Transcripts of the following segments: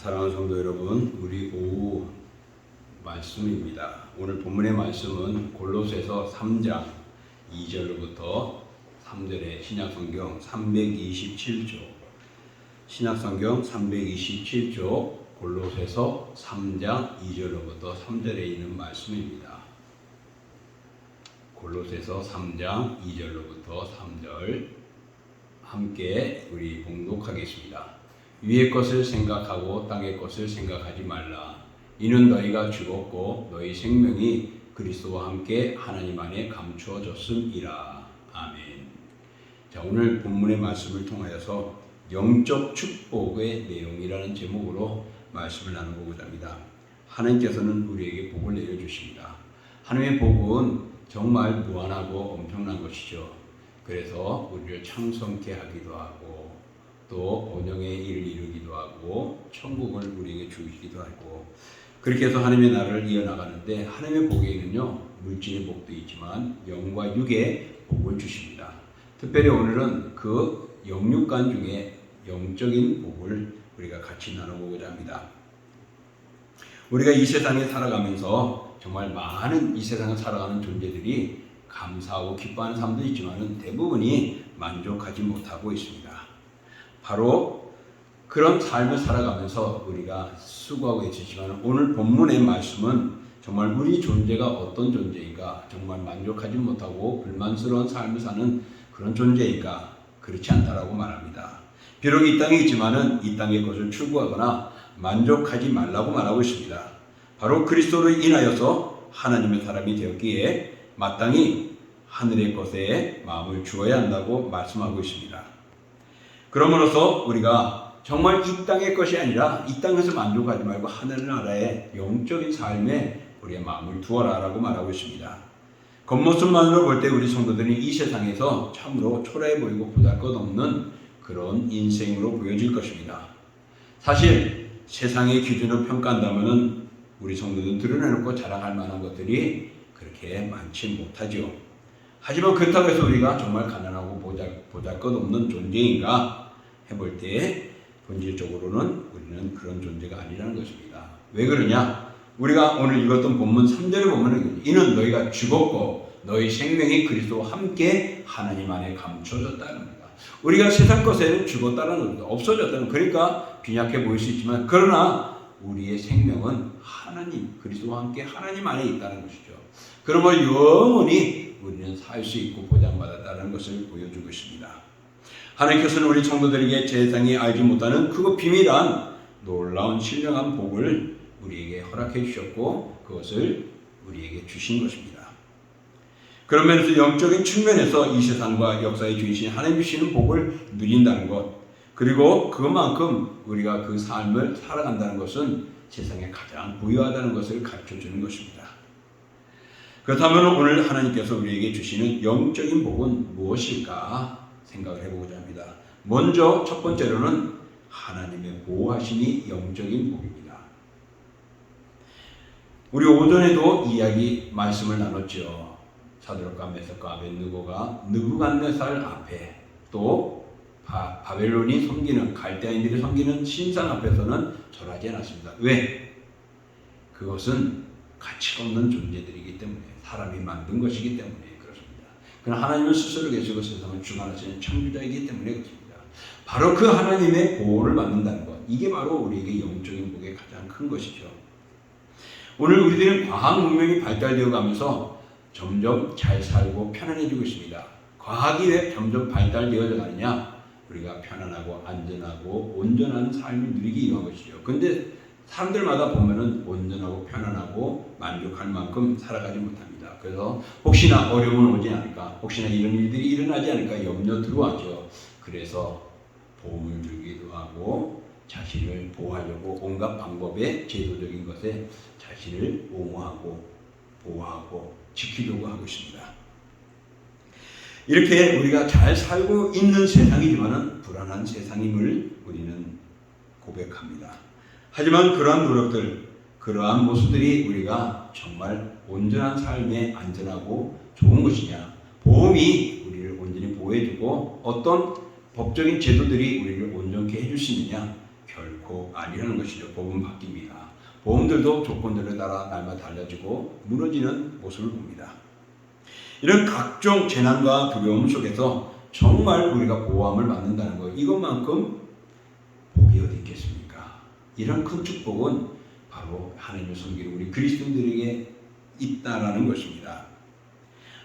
사랑하는 성도 여러분, 우리 오후 말씀입니다. 오늘 본문의 말씀은 골로새서 3장 2절로부터 3절의 신약성경 327조, 신약성경 327조 골로새서 3장 2절로부터 3절에 있는 말씀입니다. 골로새서 3장 2절로부터 3절 함께 우리 봉독하겠습니다. 위의 것을 생각하고 땅의 것을 생각하지 말라. 이는 너희가 죽었고 너희 생명이 그리스도와 함께 하나님 안에 감추어졌음이라. 아멘. 자, 오늘 본문의 말씀을 통하여서 영적 축복의 내용이라는 제목으로 말씀을 나눠보고자 합니다. 하나님께서는 우리에게 복을 내려주십니다. 하나님의 복은 정말 무한하고 엄청난 것이죠. 그래서 우리를 창성케 하기도 하고 또 번영의 일을 이루기도 하고 천국을 우리에게 주시기도 하고, 그렇게 해서 하나님의 나라를 이어나가는데 하나님의 복에는요 물질의 복도 있지만 영과 육의 복을 주십니다. 특별히 오늘은 그 영육간 중에 영적인 복을 우리가 같이 나눠보고자 합니다. 우리가 이 세상에 살아가면서 정말 많은 이 세상을 살아가는 존재들이 감사하고 기뻐하는 사람도 있지만 대부분이 만족하지 못하고 있습니다. 바로 그런 삶을 살아가면서 우리가 수고하고 있지만 오늘 본문의 말씀은 정말 우리 존재가 어떤 존재인가, 정말 만족하지 못하고 불만스러운 삶을 사는 그런 존재인가, 그렇지 않다라고 말합니다. 비록 이 땅에 있지만은 이 땅의 것을 추구하거나 만족하지 말라고 말하고 있습니다. 바로 그리스도로 인하여서 하나님의 사람이 되었기에 마땅히 하늘의 것에 마음을 주어야 한다고 말씀하고 있습니다. 그러므로서 우리가 정말 이 땅의 것이 아니라 이 땅에서 만족하지 말고 하늘나라의 영적인 삶에 우리의 마음을 두어라 라고 말하고 있습니다. 겉모습만으로 볼 때 우리 성도들이 이 세상에서 참으로 초라해 보이고 보잘것없는 그런 인생으로 보여질 것입니다. 사실 세상의 기준으로 평가한다면 우리 성도들은 드러내놓고 자랑할 만한 것들이 그렇게 많지 못하죠. 하지만 그렇다고 해서 우리가 정말 가난하고 보잘것없는 존재인가 해볼 때 본질적으로는 우리는 그런 존재가 아니라는 것입니다. 왜 그러냐? 우리가 오늘 읽었던 본문 3절에 보면 이는 너희가 죽었고 너희 생명이 그리스도와 함께 하나님 안에 감춰졌다는 겁니다. 우리가 세상 것에는 죽었다는 겁니다. 없어졌다는, 그러니까 빈약해 보일 수 있지만 그러나 우리의 생명은 하나님, 그리스도와 함께 하나님 안에 있다는 것이죠. 그러므로 영원히 우리는 살 수 있고 보장받았다는 것을 보여주고 있습니다. 하나님께서는 우리 성도들에게 세상이 알지 못하는 그 비밀한 놀라운 신령한 복을 우리에게 허락해 주셨고 그것을 우리에게 주신 것입니다. 그런 면에서 영적인 측면에서 이 세상과 역사의 주이신 하나님 주시는 복을 누린다는 것, 그리고 그만큼 우리가 그 삶을 살아간다는 것은 세상에 가장 부유하다는 것을 가르쳐주는 것입니다. 그렇다면 오늘 하나님께서 우리에게 주시는 영적인 복은 무엇일까 생각을 해보고자 합니다. 먼저 첫 번째로는 하나님의 보호하심이 영적인 복입니다. 우리 오전에도 이야기 말씀을 나눴죠. 사드락과 메삭과 아벳느고가 느부갓네살 앞에 또 바벨론이 섬기는 갈대아인들이 섬기는 신상 앞에서는 절하지 않았습니다. 왜? 그것은 가치가 없는 존재들이기 때문에, 사람이 만든 것이기 때문에 그렇습니다. 그러나 하나님은 스스로 계시고 세상을 주관하시는 창조자이기 때문에 그렇습니다. 바로 그 하나님의 보호를 받는다는 것, 이게 바로 우리에게 영적인 복의 가장 큰 것이죠. 오늘 우리들은 과학문명이 발달되어 가면서 점점 잘 살고 편안해지고 있습니다. 과학이 왜 점점 발달되어져 가느냐? 우리가 편안하고 안전하고 온전한 삶을 누리기 위한 것이죠. 근데 사람들마다 보면은 온전하고 편안하고 만족할 만큼 살아가지 못합니다. 그래서 혹시나 어려움은 오지 않을까, 혹시나 이런 일들이 일어나지 않을까 염려 들어하죠. 그래서 보험을 들기도 하고 자신을 보호하려고 온갖 방법의 제도적인 것에 자신을 옹호하고 보호하고 지키려고 하고 있습니다. 이렇게 우리가 잘 살고 있는 세상이지만은 불안한 세상임을 우리는 고백합니다. 하지만 그러한 노력들, 그러한 모습들이 우리가 정말 온전한 삶에 안전하고 좋은 것이냐, 보험이 우리를 온전히 보호해주고 어떤 법적인 제도들이 우리를 온전케 해줄 수 있느냐, 결코 아니라는 것이죠. 복음 바뀝니다. 보험들도 조건들에 따라 날마다 달라지고 무너지는 모습을 봅니다. 이런 각종 재난과 두려움 속에서 정말 우리가 보호함을 받는다는 것, 이것만큼 복이 어디 있겠습니까? 이런 큰 축복은 바로 하나님을 섬기는 우리 그리스도인들에게 있다라는 것입니다.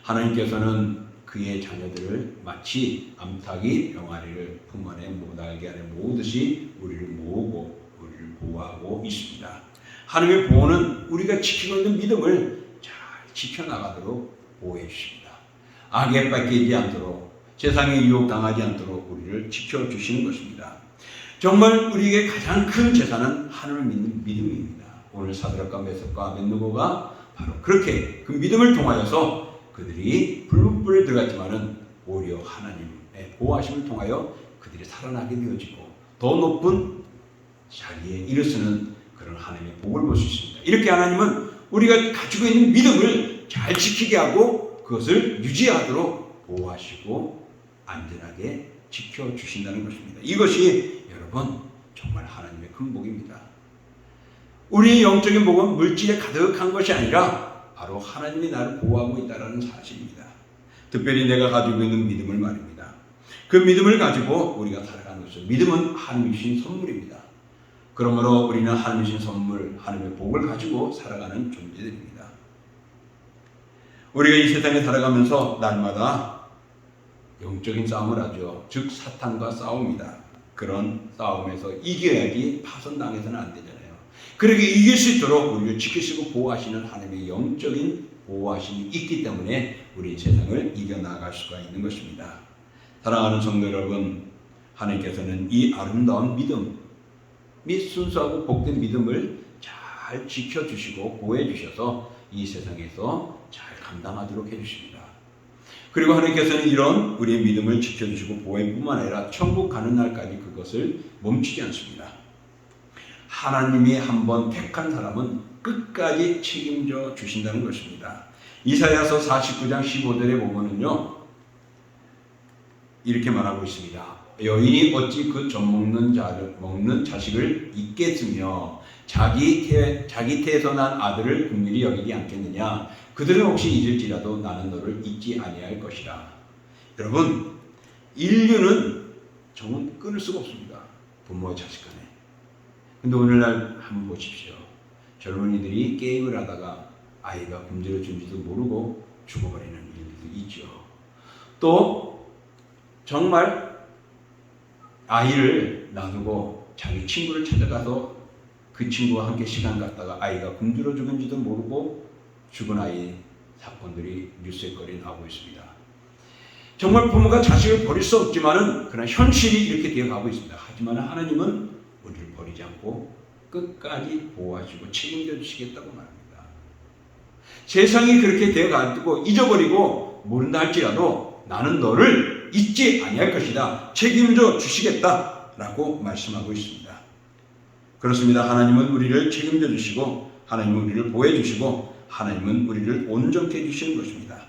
하나님께서는 그의 자녀들을 마치 암탉이 병아리를 품 안에 날개 안에 모으듯이 우리를 모으고 우리를 보호하고 있습니다. 하나님의 보호는 우리가 지키고 있는 믿음을 잘 지켜나가도록 보호해 주십니다. 악에 뺏기지 않도록, 세상에 유혹당하지 않도록 우리를 지켜주시는 것입니다. 정말 우리에게 가장 큰 재산은 하나님을 믿는 믿음입니다. 오늘 사드락과 메삭과 아벳느고가 바로 그렇게 그 믿음을 통하여서 그들이 불불에 들어갔지만은 오히려 하나님의 보호하심을 통하여 그들이 살아나게 되어지고 더 높은 자리에 이르서는 그런 하나님의 복을 볼 수 있습니다. 이렇게 하나님은 우리가 가지고 있는 믿음을 잘 지키게 하고 그것을 유지하도록 보호하시고 안전하게 지켜주신다는 것입니다. 이것이 여러분 정말 하나님의 큰 복입니다. 우리의 영적인 복은 물질에 가득한 것이 아니라 바로 하나님이 나를 보호하고 있다는 사실입니다. 특별히 내가 가지고 있는 믿음을 말입니다. 그 믿음을 가지고 우리가 살아가는 것은 믿음은 하나님이 주신 선물입니다. 그러므로 우리는 하나님이 주신 선물, 하나님의 복을 가지고 살아가는 존재들입니다. 우리가 이 세상에 살아가면서 날마다 영적인 싸움을 하죠. 즉 사탄과 싸웁니다. 그런 싸움에서 이겨야지 파손당해서는 안 되잖아요. 그렇게 이길 수 있도록 우리를 지키시고 보호하시는 하나님의 영적인 보호하심이 있기 때문에 우리 세상을 이겨나갈 수가 있는 것입니다. 사랑하는 성도 여러분, 하나님께서는 이 아름다운 믿음 및 순수하고 복된 믿음을 잘 지켜주시고 보호해주셔서 이 세상에서 잘 감당하도록 해주십니다. 그리고 하나님께서는 이런 우리의 믿음을 지켜주시고 보호할 뿐만 아니라 천국 가는 날까지 그것을 멈추지 않습니다. 하나님이 한번 택한 사람은 끝까지 책임져 주신다는 것입니다. 이사야서 49장 15절에 보면은요, 이렇게 말하고 있습니다. 여인이 어찌 그 먹는 자식을 잊겠으며 자기 태에서 난 아들을 긍휼히 여기지 않겠느냐. 그들은 혹시 잊을지라도 나는 너를 잊지 아니할 것이라. 여러분, 인류는 정말 끊을 수가 없습니다. 부모와 자식 간에. 근데 오늘날 한번 보십시오. 젊은이들이 게임을 하다가 아이가 굶주려 준지도 모르고 죽어버리는 일들도 있죠. 또 정말 아이를 놔두고 자기 친구를 찾아가서 그 친구와 함께 시간 갖다가 아이가 굶주려 죽은지도 모르고 죽은 아이 사건들이 뉴스에 거리 나오고 있습니다. 정말 부모가 자식을 버릴 수 없지만은 그러나 현실이 이렇게 되어가고 있습니다. 하지만 하나님은 우리를 버리지 않고 끝까지 보호하시고 책임져 주시겠다고 말합니다. 세상이 그렇게 되어가지고 잊어버리고 모른다 할지라도 나는 너를 잊지 아니할 것이다. 책임져 주시겠다라고 말씀하고 있습니다. 그렇습니다. 하나님은 우리를 책임져 주시고 하나님은 우리를 보호해 주시고 하나님은 우리를 온전케 해주시는 것입니다.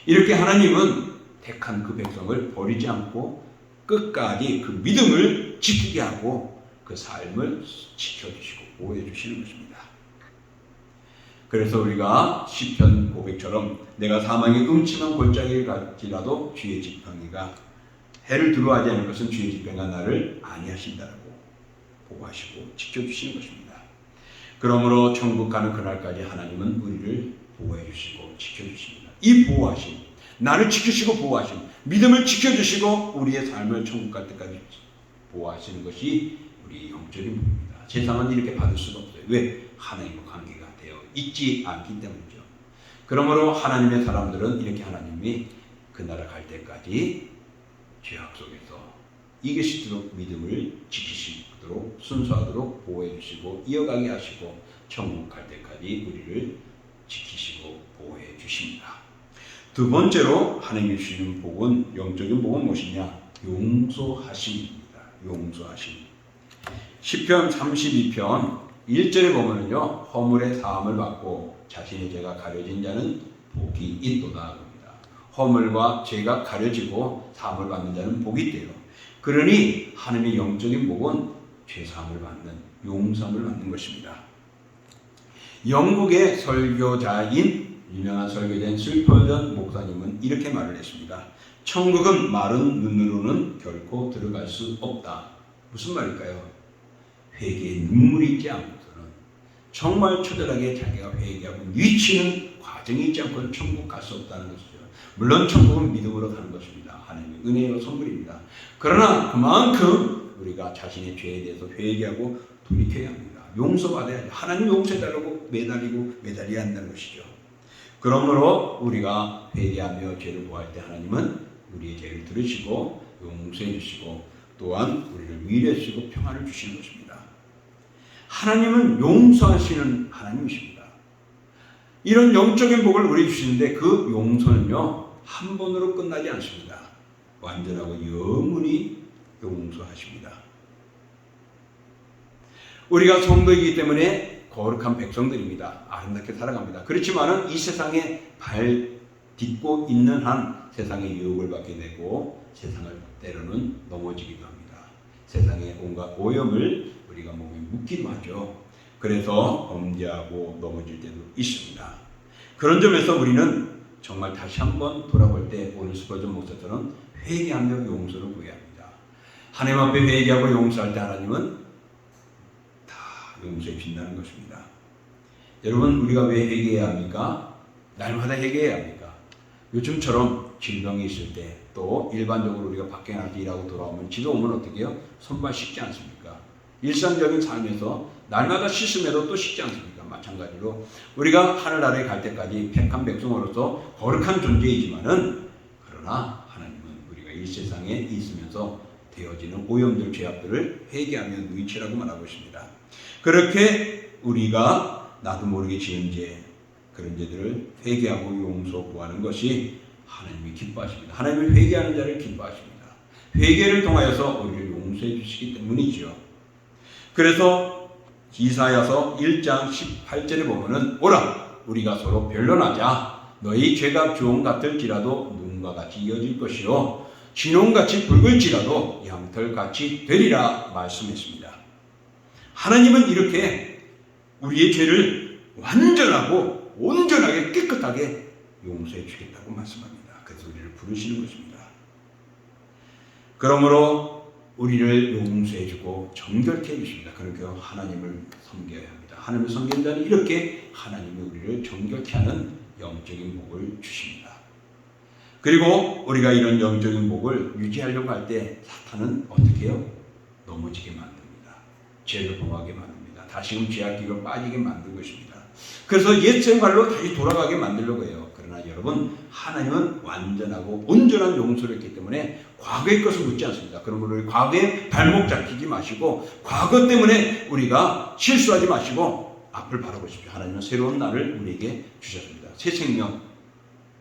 이렇게 하나님은 택한 그 백성을 버리지 않고 끝까지 그 믿음을 지키게 하고 그 삶을 지켜주시고 보호해 주시는 것입니다. 그래서 우리가 시편 고백처럼 내가 사망의 음침한 골짜기를 갈지라도 주의 지팡이가 해를 두려워하지 않을 것은 주의 지팡이가 나를 안위하신다라고 보호하시고 지켜주시는 것입니다. 그러므로 천국 가는 그날까지 하나님은 우리를 보호해 주시고 지켜주십니다. 이 보호하심, 나를 지키시고 보호하심, 믿음을 지켜주시고 우리의 삶을 천국 갈 때까지 보호하시는 것이 우리 영적인 복입니다. 세상은 이렇게 받을 수가 없어요. 왜? 하나님과 관계가 되어 있지 않기 때문이죠. 그러므로 하나님의 사람들은 이렇게 하나님이 그 나라 갈 때까지 죄악 속에서 이길 수 있도록 믿음을 지키시도록 순수하도록 보호해 주시고 이어가게 하시고 천국 갈 때까지 우리를 지키시고 보호해 주십니다. 두 번째로 하나님이 주시는 복은, 영적인 복은 무엇이냐? 용서하심입니다. 용서하심. 시편 32편 1절에 보면은요, 허물의 사함을 받고 자신의 죄가 가려진 자는 복이 있도다 합니다. 허물과 죄가 가려지고 사함을 받는 자는 복이 있대요. 그러니 하나님의 영적인 복은 죄사함을 받는, 용서함을 받는 것입니다. 영국의 설교자인 유명한 설교자인 슬퍼전 목사님은 이렇게 말을 했습니다. 천국은 마른 눈으로는 결코 들어갈 수 없다. 무슨 말일까요? 회개에 눈물이 있지 않고서는, 정말 처절하게 자기가 회개하고 뉘치는 과정이 있지 않고는 천국 갈 수 없다는 것이죠. 물론 천국은 믿음으로 가는 것입니다. 하나님의 은혜로 선물입니다. 그러나 그만큼 우리가 자신의 죄에 대해서 회개하고 돌이켜야 합니다. 용서받아야 합니다. 하나님 용서해달라고 매달려야 한다는 것이죠. 그러므로 우리가 회개하며 죄를 고할 때 하나님은 우리의 죄를 들으시고 용서해 주시고 또한 우리를 위로해 주시고 평안을 주시는 것입니다. 하나님은 용서하시는 하나님이십니다. 이런 영적인 복을 우리에게 주시는데 그 용서는요, 한 번으로 끝나지 않습니다. 완전하고 영원히 용서하십니다. 우리가 성도이기 때문에 거룩한 백성들입니다. 아름답게 살아갑니다. 그렇지만은 이 세상에 발 딛고 있는 한 세상의 유혹을 받게 되고 세상을 때로는 넘어지기도 합니다. 세상의 온갖 오염을 우리가 몸에 묻기도 하죠. 그래서 범죄하고 넘어질 때도 있습니다. 그런 점에서 우리는 정말 다시 한번 돌아볼 때 오늘 스퍼전 목사처럼 회개하며 용서를 구해야 합니다. 하나님 앞에 회개하고 용서할 때 하나님은 다 용서해 주신다는 것입니다. 여러분, 우리가 왜 회개해야 합니까? 날마다 회개해야 합니까? 요즘처럼 질병이 있을 때 또 일반적으로 우리가 밖에 나가서 일하고 돌아오면 집에 오면 어떻게 해요? 손발 씻지 않습니까? 일상적인 삶에서 날마다 씻음에도 또 씻지 않습니까? 마찬가지로 우리가 하늘나라에 갈 때까지 택한 백성으로서 거룩한 존재이지만은, 그러나 하나님은 우리가 이 세상에 있으면서 되어지는 오염들, 죄악들을 회개하며 누이치라고 말하고 있습니다. 그렇게 우리가 나도 모르게 지은 죄, 그런 죄들을 회개하고 용서 구하는 것이 하나님이 기뻐하십니다. 하나님은 회개하는 자를 기뻐하십니다. 회개를 통하여서 우리를 용서해 주시기 때문이죠. 그래서 이사야서 1장 18절에 보면은 오라 우리가 서로 변론하자. 너희 죄가 주홍 같을지라도 눈과 같이 이어질 것이요 진홍같이 붉을지라도 양털같이 되리라 말씀했습니다. 하나님은 이렇게 우리의 죄를 완전하고 온전하게 깨끗하게 용서해 주겠다고 말씀합니다. 그래서 우리를 부르시는 것입니다. 그러므로 우리를 용서해 주고 정결케 해주십니다. 그러니까 하나님을 섬겨야 합니다. 하나님을 섬기는 자는 이렇게 하나님이 우리를 정결케 하는 영적인 복을 주십니다. 그리고 우리가 이런 영적인 복을 유지하려고 할 때 사탄은 어떻게 해요? 넘어지게 만듭니다. 죄를 범하게 만듭니다. 다시금 죄악기로 빠지게 만든 것입니다. 그래서 옛 생활로 다시 돌아가게 만들려고 해요. 그러나 여러분, 하나님은 완전하고 온전한 용서를 했기 때문에 과거의 것을 묻지 않습니다. 그러므로 우리 과거에 발목 잡히지 마시고 과거 때문에 우리가 실수하지 마시고 앞을 바라보십시오. 하나님은 새로운 날을 우리에게 주셨습니다. 새 생명,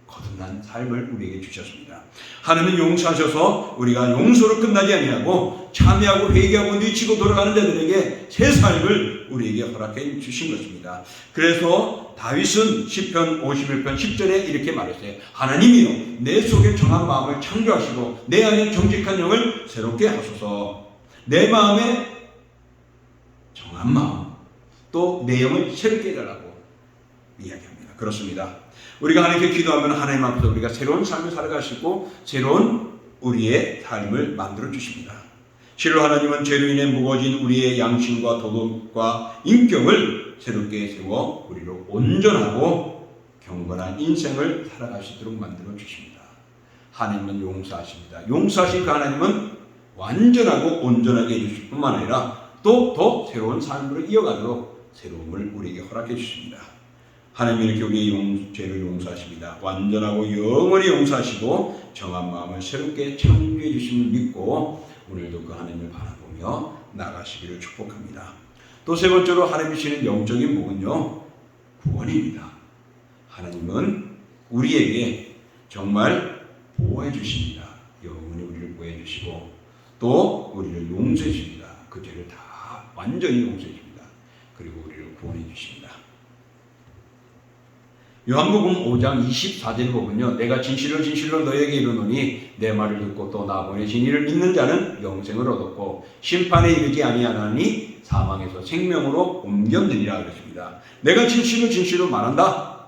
거듭난 삶을 우리에게 주셨습니다. 하나님은 용서하셔서 우리가 용서로 끝나지 아니하고 참여하고 회개하고 뉘치고 돌아가는 자들에게 새 삶을 우리에게 허락해 주신 것입니다. 그래서 다윗은 시편 51편 10절에 이렇게 말했어요. 하나님이여 내 속에 정한 마음을 창조하시고 내 안에 정직한 영을 새롭게 하소서. 내 마음에 정한 마음 또 내 영을 새롭게 해달라고 이야기합니다. 그렇습니다. 우리가 하나님께 기도하면 하나님 앞에서 우리가 새로운 삶을 살아갈 수 있고 새로운 우리의 삶을 만들어 주십니다. 실로 하나님은 죄로 인해 무거워진 우리의 양심과 도덕과 인격을 새롭게 세워 우리로 온전하고 경건한 인생을 살아갈 수 있도록 만들어 주십니다. 하나님은 용서하십니다. 용서하신 그 하나님은 완전하고 온전하게 해주실 뿐만 아니라 또 더 새로운 삶으로 이어가도록 새로움을 우리에게 허락해 주십니다. 하나님이 이렇게 우리의 죄를 용서하십니다. 완전하고 영원히 용서하시고 정한 마음을 새롭게 창조해 주심을 믿고 오늘도 그 하나님을 바라보며 나가시기를 축복합니다. 또 세 번째로 하나님이 주시는 영적인 복은요, 구원입니다. 하나님은 우리에게 정말 보호해 주십니다. 영원히 우리를 보호해 주시고 또 우리를 용서해 주십니다. 그 죄를 다 완전히 용서해 줍니다. 그리고 우리를 구원해 주십니다. 요한복음 5장 24절 보면요, 내가 진실로 진실로 너에게 이르노니 내 말을 듣고 또 나 보내신 이를 믿는 자는 영생을 얻었고 심판에 이르지 아니하나니 사망에서 생명으로 옮겼느니라 그랬습니다. 내가 진실로 진실로 말한다.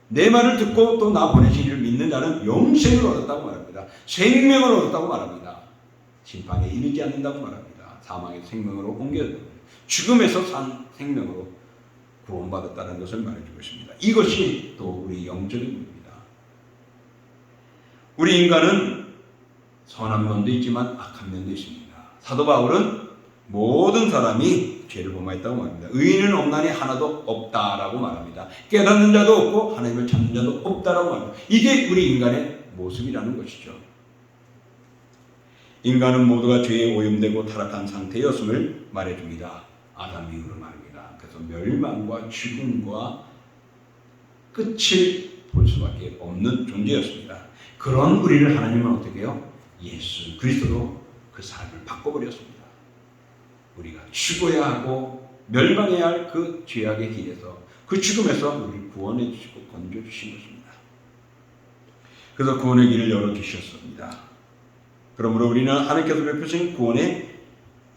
내 말을 듣고 또 나 보내신 이를 믿는 자는 영생을 얻었다고 말합니다. 생명을 얻었다고 말합니다. 심판에 이르지 않는다고 말합니다. 사망에서 생명으로 옮겨졌다. 죽음에서 생명으로 구원받았다는 것을 말해주고 있습니다. 이것이 또 우리 영적인 겁니다. 우리 인간은 선한 면도 있지만 악한 면도 있습니다. 사도 바울은 모든 사람이 죄를 범하였다고 말합니다. 의인은 없나니 하나도 없다라고 말합니다. 깨닫는 자도 없고 하나님을 찾는 자도 없다라고 말합니다. 이게 우리 인간의 모습이라는 것이죠. 인간은 모두가 죄에 오염되고 타락한 상태였음을 말해줍니다. 아담 이후로 말입니다. 그래서 멸망과 죽음과 끝을 볼 수밖에 없는 존재였습니다. 그런 우리를 하나님은 어떻게 해요? 예수 그리스도로 그 삶을 바꿔버렸습니다. 우리가 죽어야 하고 멸망해야 할 그 죄악의 길에서 그 죽음에서 우리를 구원해 주시고 건져 주신 것입니다. 그래서 구원의 길을 열어주셨습니다. 그러므로 우리는 하나님께서 베푸신 구원의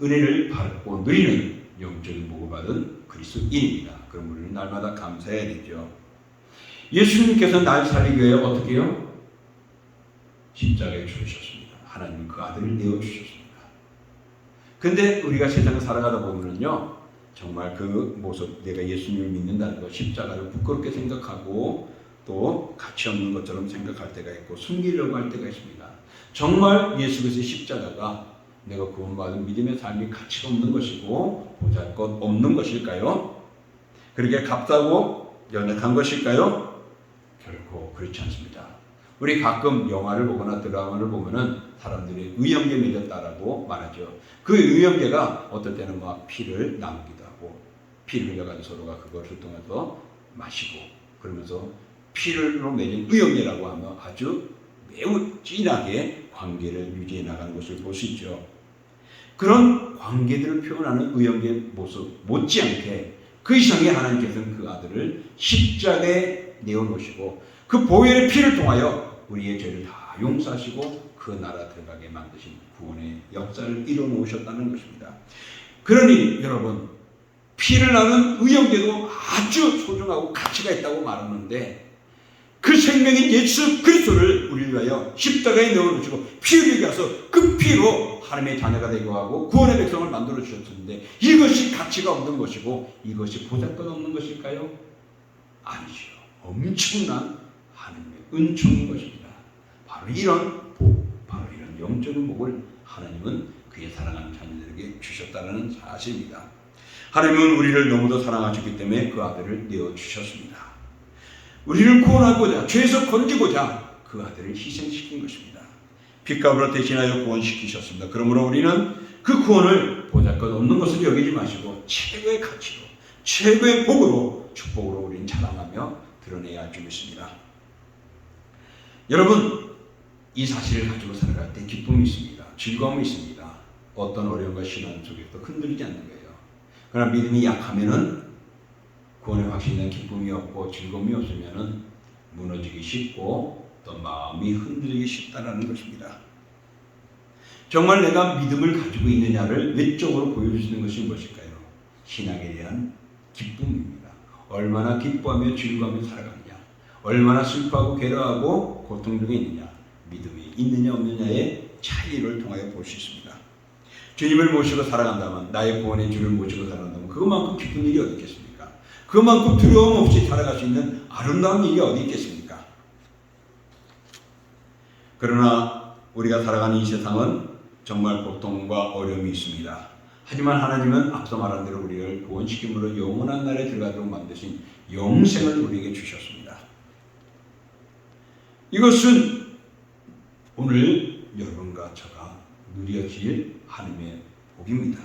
은혜를 받고 누리는 영적인 복을 받은 그리스도인입니다. 그럼 우리는 날마다 감사해야 되죠. 예수님께서 날 살리기 위해 어떻게 해요? 십자가에 죽으셨습니다. 하나님은 그 아들을 내어주셨습니다. 근데 우리가 세상을 살아가다 보면요, 정말 그 모습, 내가 예수님을 믿는다는 것, 십자가를 부끄럽게 생각하고 또 가치 없는 것처럼 생각할 때가 있고 숨기려고 할 때가 있습니다. 정말 예수 그리스도의 십자가가 내가 구원받은 믿음의 삶이 가치가 없는 것이고 보잘것 없는 것일까요? 그렇게 값싸고 연약한 것일까요? 결코 그렇지 않습니다. 우리 가끔 영화를 보거나 드라마를 보면은 사람들이 의형제 맺었다라고 말하죠. 그 의형제가 어떨 때는 막 피를 나누기도 하고 피를 흘려가지고 서로가 그것을 통해서 마시고 그러면서 피를로 맺은 의형제라고 하면 아주 매우 진하게 관계를 유지해 나가는 것을 볼 수 있죠. 그런 관계들을 표현하는 의형제의 모습 못지않게 그 이상의 하나님께서는 그 아들을 십자가에 내어놓으시고 그 보혈의 피를 통하여 우리의 죄를 다 용서하시고 그 나라 들어가게 만드신 구원의 역사를 이뤄놓으셨다는 것입니다. 그러니 여러분, 피를 나눈 의형제도 아주 소중하고 가치가 있다고 말하는데 그 생명인 예수 그리스도를 우리를 위하여 십자가에 넣어놓으시고 피 흘리게 하서 그 피로 하나님의 자녀가 되게 하고 구원의 백성을 만들어 주셨는데 이것이 가치가 없는 것이고 이것이 보잘것없는 것일까요? 아니죠. 엄청난 하나님의 은총인 것입니다. 바로 이런 복, 바로 이런 영적인 복을 하나님은 그의 사랑하는 자녀들에게 주셨다는 사실입니다. 하나님은 우리를 너무도 사랑하셨기 때문에 그 아들을 내어주셨습니다. 우리를 구원하고자 죄에서 건지고자 그 아들을 희생시킨 것입니다. 핏값으로 대신하여 구원시키셨습니다. 그러므로 우리는 그 구원을 보잘것없는 것을 여기지 마시고 최고의 가치로 최고의 복으로 축복으로 우리는 자랑하며 드러내야 할 줄 믿습니다. 여러분, 이 사실을 가지고 살아갈 때 기쁨이 있습니다. 즐거움이 있습니다. 어떤 어려움과 신앙 속에서 흔들리지 않는 거예요. 그러나 믿음이 약하면은 구원의 확신에 기쁨이 없고 즐거움이 없으면은 무너지기 쉽고 또 마음이 흔들리기 쉽다라는 것입니다. 정말 내가 믿음을 가지고 있느냐를 외적으로 보여주시는 것이 무엇일까요? 신앙에 대한 기쁨입니다. 얼마나 기뻐하며 즐거워하며 살아가느냐, 얼마나 슬퍼하고 괴로워하고 고통 중에 있느냐, 믿음이 있느냐 없느냐의 차이를 통하여 볼 수 있습니다. 주님을 모시고 살아간다면, 나의 구원의 주를 모시고 살아간다면 그것만큼 기쁜 일이 어디 있겠습니까? 그만큼 두려움 없이 살아갈 수 있는 아름다운 일이 어디 있겠습니까? 그러나 우리가 살아가는 이 세상은 정말 고통과 어려움이 있습니다. 하지만 하나님은 앞서 말한 대로 우리를 구원시킴으로 영원한 날에 들어가도록 만드신 영생을 우리에게 주셨습니다. 이것은 오늘 여러분과 저가 누려질 하나님의 복입니다.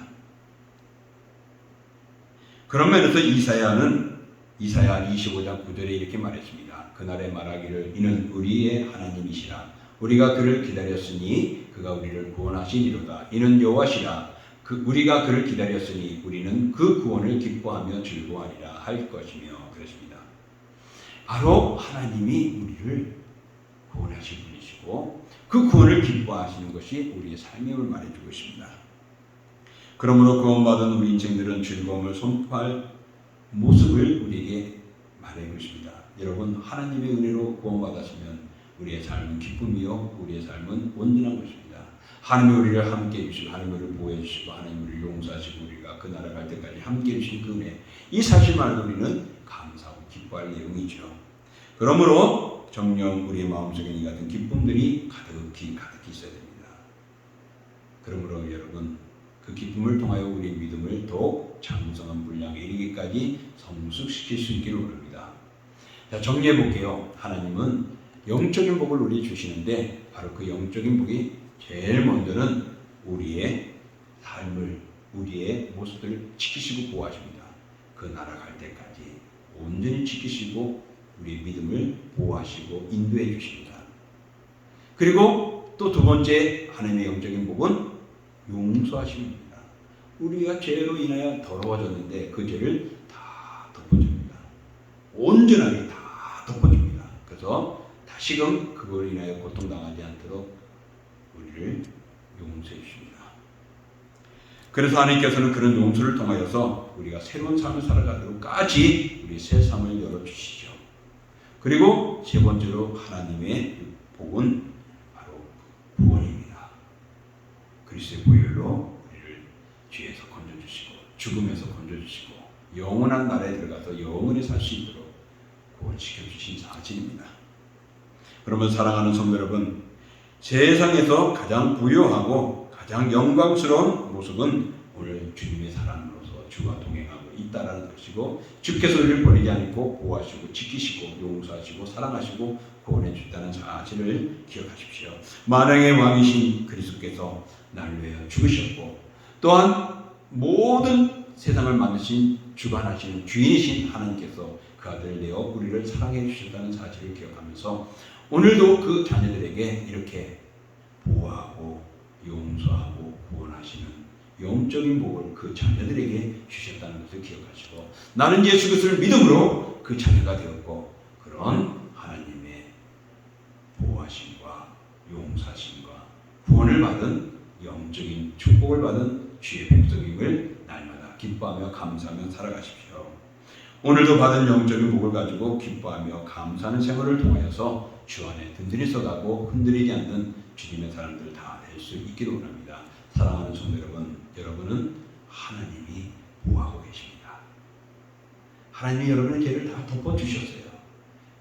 그런 면에서 이사야 25장 9절에 이렇게 말했습니다. 그날에 말하기를 이는 우리의 하나님이시라. 우리가 그를 기다렸으니 그가 우리를 구원하시리로다. 이는 여호와시라. 우리가 그를 기다렸으니 우리는 그 구원을 기뻐하며 즐거워하리라 할 것이며 그랬습니다. 바로 하나님이 우리를 구원하신 분이시고 그 구원을 기뻐하시는 것이 우리의 삶임을 말해주고 있습니다. 그러므로 구원받은 우리 인생들은 즐거움을 선포할 모습을 우리에게 말해주고 있습니다. 여러분, 하나님의 은혜로 구원받았으면 우리의 삶은 기쁨이요 우리의 삶은 온전한 것입니다. 하나님이 우리를 함께 해주시고 하나님이 우리를 보호해 주시고 하나님이 우리를 용서하시고 우리가 그 나라 갈 때까지 함께 해주신 그 은혜, 이 사실만으로 우리는 감사하고 기뻐할 내용이죠. 그러므로 정녕 우리의 마음속에 이 같은 기쁨들이 가득히 있어야 됩니다. 그러므로 여러분, 그 기쁨을 통하여 우리의 믿음을 더욱 장성한 분량에 이르기까지 성숙시킬 수 있기를 원합니다. 자, 정리해 볼게요. 하나님은 영적인 복을 우리에게 주시는데 바로 그 영적인 복이 제일 먼저는 우리의 삶을, 우리의 모습을 지키시고 보호하십니다. 그 나라 갈 때까지 온전히 지키시고 우리의 믿음을 보호하시고 인도해 주십니다. 그리고 또 두 번째 하나님의 영적인 복은 용서하심입니다. 우리가 죄로 인하여 더러워졌는데 그 죄를 다 덮어줍니다. 온전하게 다 덮어줍니다. 그래서 다시금 그걸 인하여 고통당하지 않도록 우리를 용서해 주십니다. 그래서 하나님께서는 그런 용서를 통하여서 우리가 새로운 삶을 살아가도록까지 우리 새 삶을 열어주시죠. 그리고 세 번째로 하나님의 복은 바로 구원입니다. 그리스도의 보혈로 우리를 죄에서 건져주시고 죽음에서 건져주시고 영원한 나라에 들어가서 영원히 살 수 있도록 구원시켜주신 사실입니다. 그러면 사랑하는 성도 여러분, 세상에서 가장 부유하고 가장 영광스러운 모습은 오늘 주님의 사랑으로서 주와 동행하고 있다라는 것이고 주께서 우리를 버리지 않고 보호하시고 지키시고 용서하시고 사랑하시고 구원해 주셨다는 사실을 기억하십시오. 만왕의 왕이신 그리스도께서 나를 위하여 죽으셨고 또한 모든 세상을 만드신 주관하시는 주인이신 하나님께서 그 아들을 내어 우리를 사랑해 주셨다는 사실을 기억하면서 오늘도 그 자녀들에게 이렇게 보호하고 용서하고 구원하시는 영적인 복을 그 자녀들에게 주셨다는 것을 기억하시고 나는 예수 그리스도를 믿음으로 그 자녀가 되었고 그런 하나님의 보호하심과 용서하심과 구원을 받은 영적인 축복을 받은 주의 백성임을 날마다 기뻐하며 감사하며 살아가십시오. 오늘도 받은 영적인 복을 가지고 기뻐하며 감사하는 생활을 통하여서 주 안에 든든히 서가고 흔들리지 않는 주님의 사람들 다 될 수 있기를 원합니다. 사랑하는 성도 여러분, 여러분은 하나님이 보호하고 계십니다. 하나님이 여러분의 죄를 다 덮어주셨어요.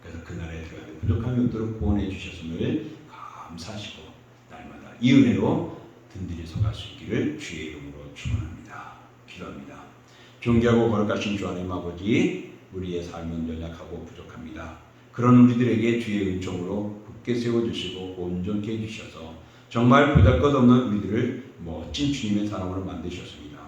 그래서 그 나라에 들어가는 부족함이 없도록 구원해 주셨음을 감사하시고 날마다 이 은혜로 든든히 서갈 수 있기를 주의 이름으로 축원합니다. 기도합니다. 존귀하고 거룩하신 주 하나님 아버지, 우리의 삶은 연약하고 부족합니다. 그런 우리들에게 주의 은총으로 굳게 세워주시고 온전케 해주셔서 정말 보잘것없는 우리들을 멋진 주님의 사람으로 만드셨습니다.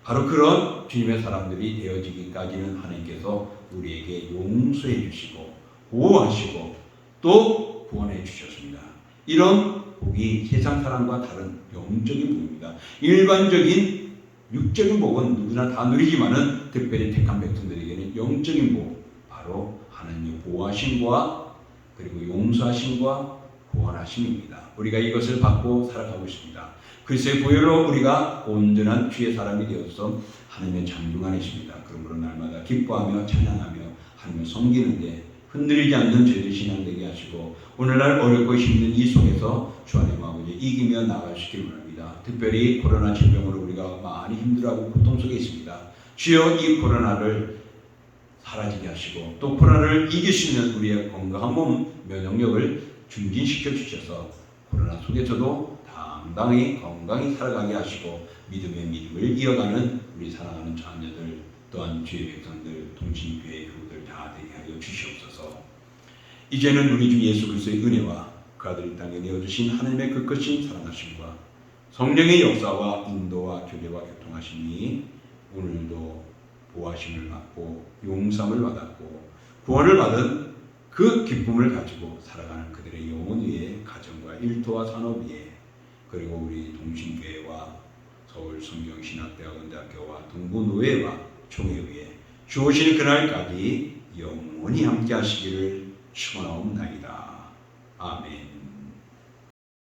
바로 그런 주님의 사람들이 되어지기까지는 하나님께서 우리에게 용서해 주시고 보호하시고 또 구원해 주셨습니다. 이런 복이 세상 사람과 다른 영적인 복입니다. 일반적인 육적인 복은 누구나 다 누리지만은 특별히 택한 백성들에게는 영적인 복, 바로 하나님의 보호하심과 그리고 용서하심과 구원하심입니다. 우리가 이것을 받고 살아가고 있습니다. 그리스도의 보혈로 우리가 온전한 주의 사람이 되어서 하나님의 장중 안에 있습니다. 그러므로 날마다 기뻐하며 찬양하며 하나님을 섬기는데 흔들리지 않는 죄의 신앙 되게 하시고 오늘날 어렵고 힘든 이 속에서 주 하나님 아버지 이기며 나아갈 수 있기를 원합니다. 특별히 코로나 질병으로 우리가 많이 힘들어하고 고통 속에 있습니다. 주여 이 코로나를 사라지게 하시고 또 코로나를 이길 수 있는 우리의 건강한 몸 면역력을 증진시켜 주셔서 코로나 속에서도 당당히 건강히 살아가게 하시고 믿음의 믿음을 이어가는 우리 사랑하는 자녀들 또한 주의 백성들 동신교회 교우들 다 되게 하여 주시옵소서. 이제는 우리 주 예수 그리스도의 은혜와 그 아들 이 땅에 내어주신 하나님의 그 크신 사랑하심과 성령의 역사와 인도와 교제와 교통하심이 오늘도 보호하심을 받고 용서함을 받았고 구원을 받은 그 기쁨을 가지고 살아가는 그들의 영혼 위에 가정과 일터와 산업 위에 그리고 우리 동신교회와 서울성경신학대학원대학교와 동부노회와 총회 위에 주오시는 그날까지 영원히 함께 하시기를 축원하옵나이다. 아멘.